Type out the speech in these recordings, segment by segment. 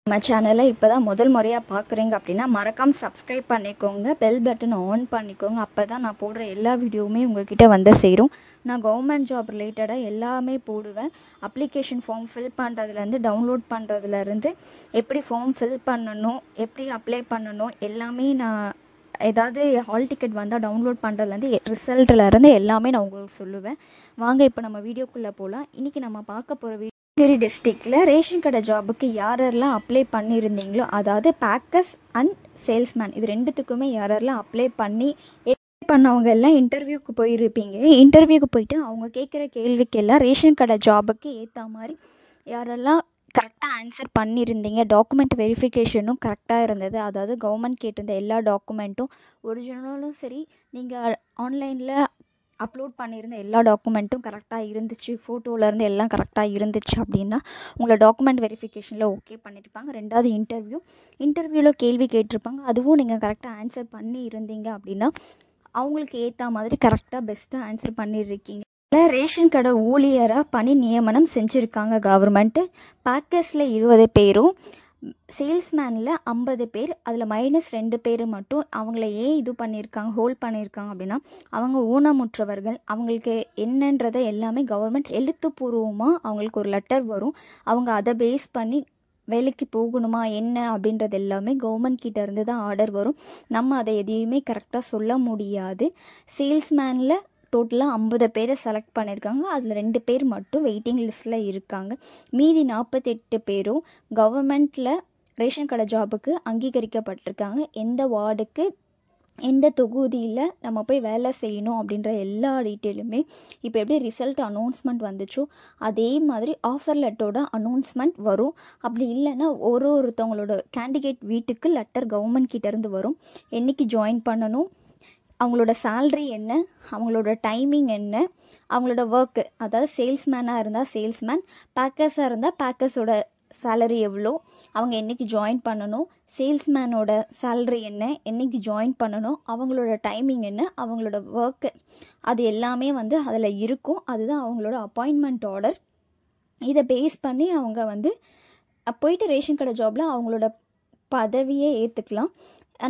நம்ம சேனலை இப்போ தான் முதல் முறையாக பார்க்குறீங்க அப்படின்னா மறக்காமல் சப்ஸ்கிரைப் பண்ணிக்கோங்க, பெல் பட்டனை ஆன் பண்ணிக்கோங்க. அப்போ தான் நான் போடுற எல்லா வீடியோவுமே உங்கள்கிட்ட வந்து சேரும். நான் கவர்மெண்ட் ஜாப் ரிலேட்டடாக எல்லாமே போடுவேன். அப்ளிகேஷன் ஃபார்ம் ஃபில் பண்ணுறதுலேருந்து டவுன்லோட் பண்ணுறதுலேருந்து எப்படி ஃபார்ம் ஃபில் பண்ணணும், எப்படி அப்ளை பண்ணணும் எல்லாமே நான் ஏதாவது ஹால் டிக்கெட் வந்தால் டவுன்லோட் பண்ணுறதுலேருந்து ரிசல்ட்லேருந்து எல்லாமே நான் உங்களுக்கு சொல்லுவேன். வாங்க இப்போ நம்ம வீடியோக்குள்ளே போகலாம். இன்றைக்கி நம்ம பார்க்க போகிற நீலகிரி டிஸ்ட்ரிக்டில் ரேஷன் கடை ஜாபுக்கு யாரெல்லாம் அப்ளை பண்ணியிருந்தீங்களோ, அதாவது பேக்கர்ஸ் அண்ட் சேல்ஸ்மேன் இது ரெண்டுத்துக்குமே யாரெல்லாம் அப்ளை பண்ணவங்க எல்லாம் இன்டர்வியூக்கு போயிருப்பீங்க. இன்டர்வியூக்கு போயிட்டு அவங்க கேட்குற கேள்விக்கெல்லாம் ரேஷன் கடை ஜாபுக்கு ஏற்ற மாதிரி யாரெல்லாம் கரெக்டாக ஆன்சர் பண்ணியிருந்தீங்க, டாக்குமெண்ட் வெரிஃபிகேஷனும் கரெக்டாக இருந்தது. அதாவது கவர்மெண்ட் கேட்டிருந்த எல்லா டாக்குமெண்ட்டும் ஒரிஜினலும் சரி, நீங்கள் ஆன்லைனில் அப்லோட் பண்ணியிருந்த எல்லா டாக்குமெண்ட்டும் கரெக்டாக இருந்துச்சு, ஃபோட்டோவிலேருந்து எல்லாம் கரெக்டாக இருந்துச்சு அப்படின்னா உங்களை டாக்குமெண்ட் வெரிஃபிகேஷனில் ஓகே பண்ணியிருப்பாங்க. ரெண்டாவது இன்டர்வியூவில் கேள்வி கேட்டிருப்பாங்க, அதுவும் நீங்கள் கரெக்டாக ஆன்சர் பண்ணி இருந்தீங்க அப்படின்னா அவங்களுக்கு ஏற்ற மாதிரி கரெக்டாக பெஸ்ட்டாக ஆன்சர் பண்ணியிருக்கீங்க. ரேஷன் கடை ஊழியராக பணி நியமனம் செஞ்சுருக்காங்க கவர்மெண்ட்டு. பேக்கர்ஸில் 20 பேரும், சேல்ஸ்மேனில் 50 பேர், அதில் -2 பேர் மட்டும். அவங்கள ஏன் இது பண்ணியிருக்காங்க, ஹோல்ட் பண்ணியிருக்காங்க அப்படின்னா அவங்க ஊனமுற்றவர்கள். அவங்களுக்கு என்னன்றதை எல்லாமே கவர்மெண்ட் எழுத்துப்பூர்வமாக அவங்களுக்கு ஒரு லெட்டர் வரும். அவங்க அதை பேஸ் பண்ணி வேலைக்கு போகணுமா என்ன அப்படின்றது எல்லாமே கவர்மெண்ட் கிட்ட இருந்து தான் ஆர்டர் வரும். நம்ம அதை எதையுமே கரெக்டாக சொல்ல முடியாது. சேல்ஸ்மேனில் டோட்டலாக 50 பேரை செலக்ட் பண்ணியிருக்காங்க. அதில் 2 பேர் மட்டும் வெயிட்டிங் லிஸ்ட்டில் இருக்காங்க. மீதி 48 பேரும் கவர்மெண்ட்டில் ரேஷன் கடை ஜாபுக்கு அங்கீகரிக்கப்பட்டிருக்காங்க. எந்த வார்டுக்கு எந்த தொகுதியில் நம்ம போய் வேலை செய்யணும் அப்படின்ற எல்லா டீட்டெயிலுமே இப்போ எப்படி ரிசல்ட் அனௌன்ஸ்மெண்ட் வந்துச்சோ அதே மாதிரி ஆஃபர் லெட்டரோட அனௌன்ஸ்மெண்ட் வரும். அப்படி இல்லைன்னா ஒருத்தவங்களோட கேண்டிடேட் வீட்டுக்கு லெட்டர் கவர்மெண்ட் கிட்டேருந்து வரும். என்றைக்கு ஜாயின் பண்ணணும், அவங்களோட சேல்ரி என்ன, அவங்களோட டைமிங் என்ன, அவங்களோட ஒர்க்கு, அதாவது சேல்ஸ்மேனாக இருந்தால் சேல்ஸ்மேன், பேக்கர்ஸாக இருந்தால் பேக்கர்ஸோட சேலரி எவ்வளோ, அவங்க என்றைக்கு ஜாயின் பண்ணணும், சேல்ஸ்மேனோட சேல்ரி என்ன, என்றைக்கு ஜாயின் பண்ணணும், அவங்களோட டைமிங் என்ன, அவங்களோட ஒர்க்கு, அது எல்லாமே வந்து அதில் இருக்கும். அதுதான் அவங்களோட அப்பாயின்மெண்ட் ஆர்டர். இதை பேஸ் பண்ணி அவங்க போயிட்டு ரேஷன் கடை ஜாபில் அவங்களோட பதவியை ஏற்றுக்கலாம்.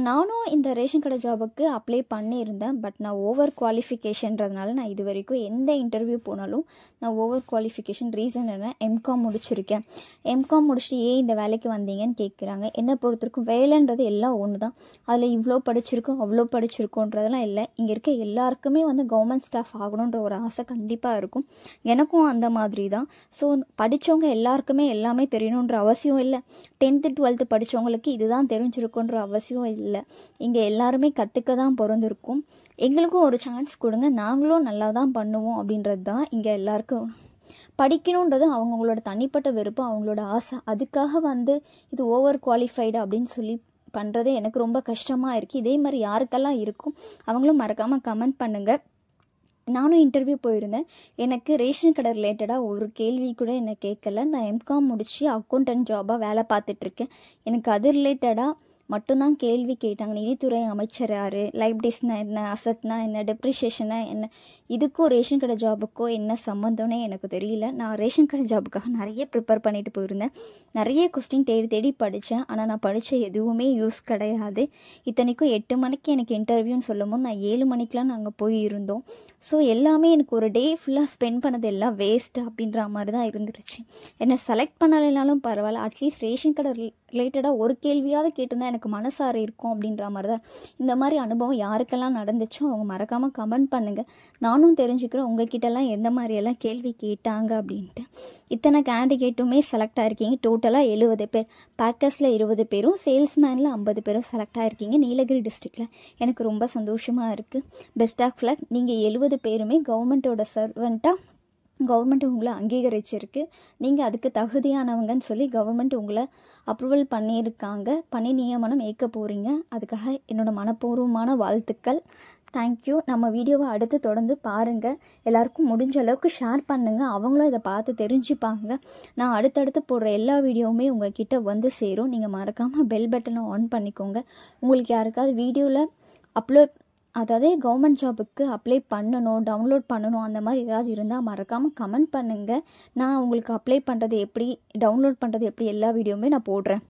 நானும் இந்த ரேஷன் கடை ஜாபுக்கு அப்ளை பண்ணியிருந்தேன். பட் நான் ஓவர் குவாலிஃபிகேஷன்றதுனால நான் இது வரைக்கும் எந்த இன்டர்வியூ போனாலும் நான் ஓவர் குவாலிஃபிகேஷன் ரீசன் என்ன, எம்காம் முடிச்சிருக்கேன். எம்காம் முடிச்சுட்டு ஏன் இந்த வேலைக்கு வந்தீங்கன்னு கேட்குறாங்க. என்னை பொறுத்திருக்கும் வேலைன்றது எல்லாம் ஒன்று தான். அதில் இவ்வளோ படிச்சிருக்கோம் அவ்வளோ படிச்சிருக்கோன்றதெல்லாம் இல்லை. இங்கே இருக்க எல்லாருக்குமே கவர்மெண்ட் ஸ்டாஃப் ஆகணுன்ற ஒரு ஆசை கண்டிப்பாக இருக்கும். எனக்கும் அந்த மாதிரி தான். ஸோ படித்தவங்க எல்லாருக்குமே எல்லாமே தெரியணுன்ற அவசியம் இல்லை. 10th 12th படித்தவங்களுக்கு இதுதான் தெரிஞ்சிருக்குன்ற அவசியம் இல்லை. இங்கே எல்லாருமே கற்றுக்க தான் பிறந்திருக்கும். எங்களுக்கும் ஒரு சான்ஸ் கொடுங்க, நாங்களும் நல்லா தான் பண்ணுவோம் அப்படின்றது தான் இங்கே எல்லாருக்கும். படிக்கணுன்றது அவங்களோட தனிப்பட்ட விருப்பம், அவங்களோட ஆசை. அதுக்காக இது ஓவர் குவாலிஃபைடு அப்படின்னு சொல்லி பண்ணுறது எனக்கு ரொம்ப கஷ்டமாக இருக்குது. இதே மாதிரி யாருக்கெல்லாம் இருக்கும் அவங்களும் மறக்காமல் கமெண்ட் பண்ணுங்கள். நானும் இன்டர்வியூ போயிருந்தேன். எனக்கு ரேஷன் கடை ரிலேட்டடாக ஒரு கேள்வி கூட என்னை கேட்கல. நான் எம்காம் முடித்து அக்கௌண்டன்ட் ஜாபாக வேலை பார்த்துட்ருக்கேன். எனக்கு அது ரிலேட்டடாக மட்டும்தான் கேள்வி கேட்டாங்க. நிதித்துறை அமைச்சர் யார், லைபிலிட்டிஸ்னால் என்ன, அசட்னா என்ன, டெப்ரிஷியேஷனா என்ன, இதுக்கும் ரேஷன் கடை ஜாபுக்கும் என்ன சம்மந்தம்னே எனக்கு தெரியல. நான் ரேஷன் கடை ஜாபுக்காக நிறைய ப்ரிப்பேர் பண்ணிட்டு போயிருந்தேன். நிறைய கொஸ்டின் தேடி படித்தேன். ஆனால் நான் படித்த எதுவுமே யூஸ் கிடையாது. இத்தனைக்கும் 8 மணிக்கு எனக்கு இன்டர்வியூன்னு சொல்லும் போது நான் 7 மணிக்கெலாம் நாங்கள் போய் இருந்தோம். ஸோ எல்லாமே எனக்கு ஒரு டே ஃபுல்லாக ஸ்பெண்ட் பண்ணது எல்லாம் வேஸ்ட்டு அப்படின்ற மாதிரி தான் இருந்துருச்சு. என்னை செலக்ட் பண்ணலைனாலும் பரவாயில்ல, அட்லீஸ்ட் ரேஷன் கடை ரிலேட்டடாக ஒரு கேள்வியாவது கேட்டிருந்தா எனக்கு மனசார இருக்கும் அப்படின்ற மாதிரி தான். இந்த மாதிரி அனுபவம் யாருக்கெல்லாம் நடந்துச்சோ அவங்க மறக்காமல் கமெண்ட் பண்ணுங்கள். நானும் தெரிஞ்சுக்கிறேன் உங்ககிட்டலாம் எந்த மாதிரியெல்லாம் கேள்வி கேட்டாங்க அப்படின்ட்டு. இத்தனை கேண்டிடேட்டுமே செலக்ட் ஆகிருக்கீங்க. டோட்டலாக 70 பேர், பேக்கர்ஸில் 20 பேரும், சேல்ஸ்மேனில் 50 பேரும் செலக்ட் ஆகிருக்கீங்க நீலகிரி டிஸ்ட்ரிக்டில். எனக்கு ரொம்ப சந்தோஷமாக இருக்குது. Best of luck. நீங்கள் 70 பேருமே கவர்மெண்ட்டோட சர்வெண்ட்டாக கவர்மெண்ட் உங்களை அங்கீகரிச்சிருக்கு. நீங்கள் அதுக்கு தகுதியானவங்கன்னு சொல்லி கவர்மெண்ட் உங்களை அப்ரூவல் பண்ணியிருக்காங்க. பணி நியமனம் ஏற்க போகிறீங்க. அதுக்காக என்னோட மனப்பூர்வமான வாழ்த்துக்கள். தேங்க்யூ. நம்ம வீடியோவை அடுத்து தொடர்ந்து பாருங்கள். எல்லாருக்கும் முடிஞ்ச அளவுக்கு ஷேர் பண்ணுங்கள். அவங்களும் இதை பார்த்து தெரிஞ்சுப்பாங்க. நான் அடுத்தடுத்து போடுற எல்லா வீடியோவுமே உங்கள்கிட்ட சேரும். நீங்கள் மறக்காமல் பெல் பட்டனை ஆன் பண்ணிக்கோங்க. உங்களுக்கு யாருக்காவது வீடியோவில் அப்லோட் அதாவது கவர்மெண்ட் ஜாபுக்கு அப்ளை பண்ணணும், டவுன்லோட் பண்ணணும் அந்த மாதிரி ஏதாவது இருந்தால் மறக்காமல் கமெண்ட் பண்ணுங்கள். நான் உங்களுக்கு அப்ளை பண்ணுறது எப்படி, டவுன்லோட் பண்ணுறது எப்படி எல்லா வீடியோவுமே நான் போடுறேன்.